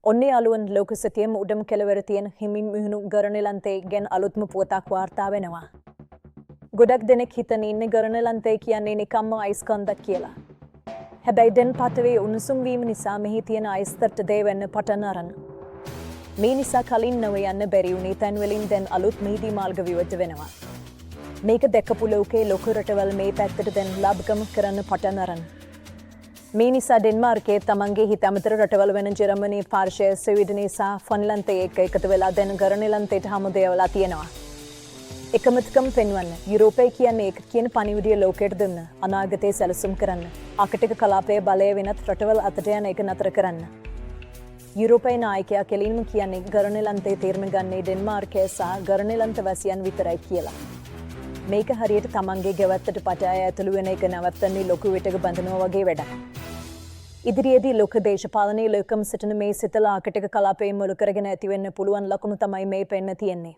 ඔන්නේ අලුවන් ලෝක සතියම උඩම කෙළවර තියෙන හිමින් මිහුණු ගරණෙලන්තේ ගැන අලුත්ම පුවතක් වාර්තා වෙනවා. ගොඩක් දෙනෙක් හිතන ඉන්නේ ගරණෙලන්තේ කියන්නේ නිකම්ම අයිස් කන්දක් කියලා. හැබැයි දැන් පතවේ උණුසුම් වීම නිසා මෙහි තියෙන අයිස් තර්ට දේ වෙන්න පටන් අරන්. මේ නිසා කලින් නොව යන්න බැරි වුණේ තැන්වලින් දැන් අලුත් මීදී මාර්ග විවෘත වෙනවා. මේක දැකපු ලෝකේ ලොකු රටවල් මේ පැත්තට දැන් ලාභකම කරන්න පටන් අරන්. මේ නිසා ඩෙන්මාර්කයේ තමන්ගේ හිත අමතර රටවල් වෙන ජර්මනි, පාර්ශ්වය, ස්වීඩනය සහ ෆින්ලන්තය එක්ක එකතු වෙලා දැන් ගරණෙලන්තයට හමුදේවලා තියෙනවා. එකමත්කම් පෙන්වන්න යුරෝපය කියන්නේ ඒක කියන පණිවිඩය ලෝකයට දුන්න අනාගතයේ සැලසුම් කරන්න ආර්කටික කලාපයේ බලය වෙනත් රටවල් අතට යන එක නතර කරන්න. යුරෝපයේ නායකයා කෙලින්ම කියන්නේ ගරණෙලන්තේ තීරණ ගන්නේ ඩෙන්මාර්කය සහ ගරණෙලන්ත වැසියන් විතරයි කියලා. මේක හරියට තමන්ගේ ගෙවත්තට පටාය ඇතුළු වෙන එක නවත්තන්නේ ලොකු විටක බඳනවා වගේ වැඩක්. ඉදිරියේදී ලෝක දේශපාලනයේ ලෝකම් සිටින මේ සිතල ආර්කටික කලාපයේ මුල් කරගෙන ඇති වෙන්න පුළුවන් ලකුණු තමයි මේ පෙන්න තියෙන්නේ.